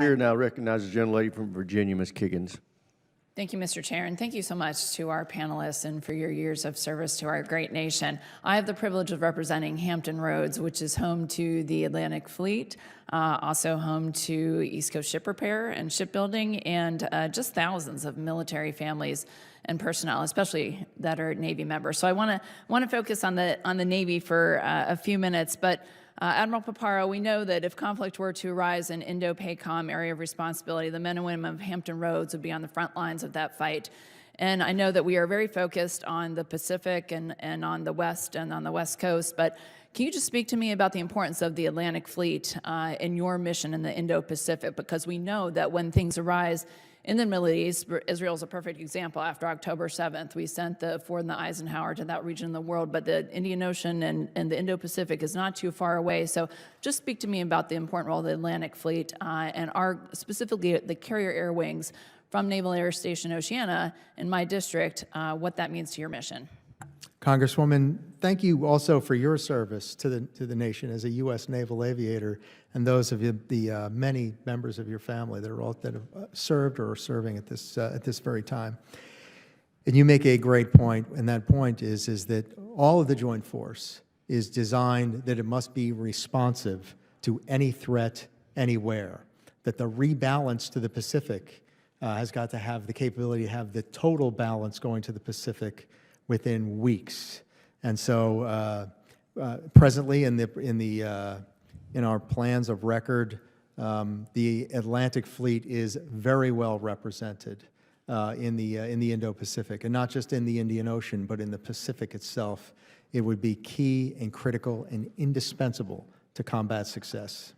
Here now recognizes the gentlelady from Virginia, Ms. Kiggans. Thank you, Mr. Chair, and thank you so much to our panelists and for your years of service to our great nation. I have the privilege of representing Hampton Roads, which is home to the Atlantic Fleet, also home to East Coast Ship Repair and Shipbuilding, and just thousands of military families and personnel, especially that are Navy members. So I want to focus on the Navy for a few minutes, but Admiral Paparo, we know that if conflict were to arise in Indo-PACOM area of responsibility, the men and women of Hampton Roads would be on the front lines of that fight. And I know that we are very focused on the Pacific and on the West and on the West Coast, but can you just speak to me about the importance of the Atlantic Fleet in your mission in the Indo-Pacific? Because we know that when things arise in the Middle East, Israel is a perfect example. After October 7th, we sent the Ford and the Eisenhower to that region of the world, but the Indian Ocean and the Indo-Pacific is not too far away. So just speak to me about the important role of the Atlantic Fleet and specifically the carrier air wings from Naval Air Station Oceana in my district, what that means to your mission. Congresswoman, thank you also for your service to the nation as a U.S. naval aviator, and those of the many members of your family that have served or are serving at this very time. And you make a great point, and that point is that all of the Joint Force is designed that it must be responsive to any threat anywhere. That the rebalance to the Pacific has got to have the capability to have the total balance going to the Pacific within weeks. And so presently in our plans of record, the Atlantic Fleet is very well represented in the Indo-Pacific, and not just in the Indian Ocean, but in the Pacific itself. It would be key and critical and indispensable to combat success.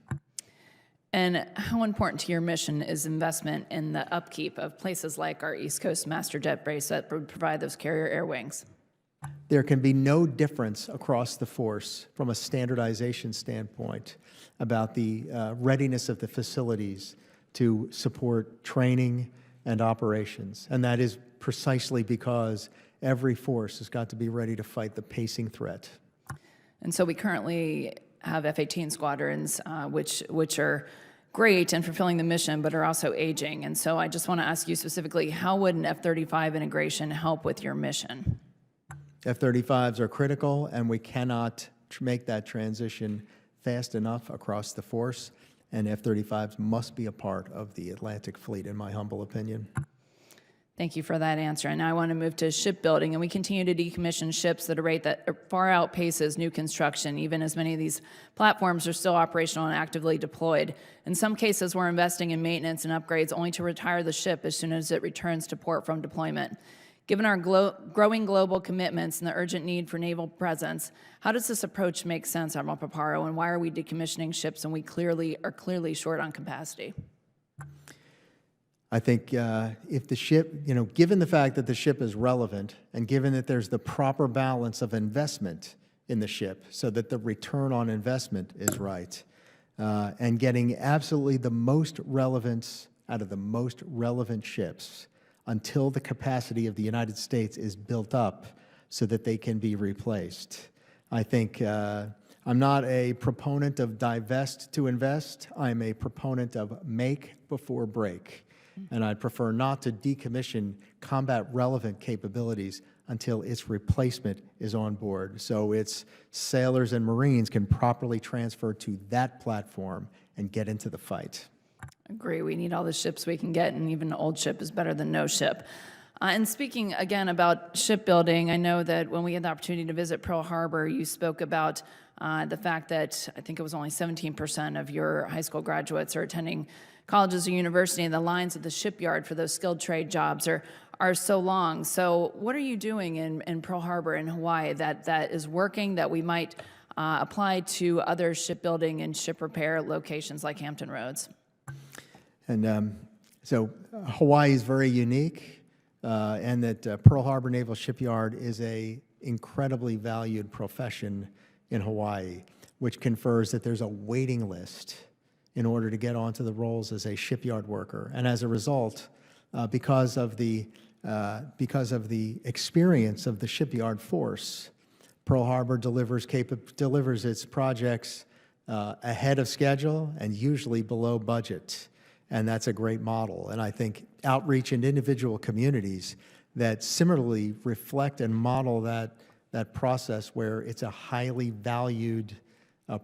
And how important to your mission is investment in the upkeep of places like our East Coast master jet base that would provide those carrier air wings? There can be no difference across the force from a standardization standpoint about the readiness of the facilities to support training and operations. And that is precisely because every force has got to be ready to fight the pacing threat. And so we currently have F-18 squadrons, which are great and fulfilling the mission, but are also aging. And so I just want to ask you specifically, how would an F-35 integration help with your mission? F-35s are critical, and we cannot make that transition fast enough across the force, and F-35s must be a part of the Atlantic Fleet, in my humble opinion. Thank you for that answer. And now I want to move to shipbuilding, and we continue to decommission ships at a rate that far outpaces new construction, even as many of these platforms are still operational and actively deployed. In some cases, we're investing in maintenance and upgrades only to retire the ship as soon as it returns to port from deployment. Given our growing global commitments and the urgent need for naval presence, how does this approach make sense, Admiral Paparo, and why are we decommissioning ships when we are clearly short on capacity? I think if the ship, given the fact that the ship is relevant and given that there's the proper balance of investment in the ship so that the return on investment is right, and getting absolutely the most relevance out of the most relevant ships until the capacity of the United States is built up so that they can be replaced. I think I'm not a proponent of divest to invest. I'm a proponent of make before break. And I'd prefer not to decommission combat-relevant capabilities until its replacement is on board. So its sailors and Marines can properly transfer to that platform and get into the fight. Agree. We need all the ships we can get, and even an old ship is better than no ship. And speaking again about shipbuilding, I know that when we had the opportunity to visit Pearl Harbor, you spoke about the fact that I think it was only 17% of your high school graduates are attending colleges or university, and the lines at the shipyard for those skilled trade jobs are so long. So what are you doing in Pearl Harbor in Hawaii that is working that we might apply to other shipbuilding and ship repair locations like Hampton Roads? And so Hawaii is very unique, and that Pearl Harbor Naval Shipyard is a incredibly valued profession in Hawaii, which confers that there's a waiting list in order to get onto the roles as a shipyard worker. And as a result, because of the experience of the shipyard force, Pearl Harbor delivers its projects ahead of schedule and usually below budget. and that's a great model. And I think outreach in individual communities that similarly reflect and model that process where it's a highly valued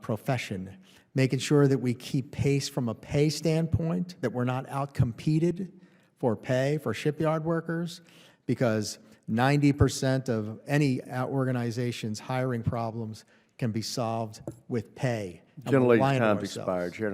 profession, making sure that we keep pace from a pay standpoint, that we're not outcompeted for pay for shipyard workers, because 90% of any organization's hiring problems can be solved with pay. And we're Generally, lying to time's ourselves. expired. Chair,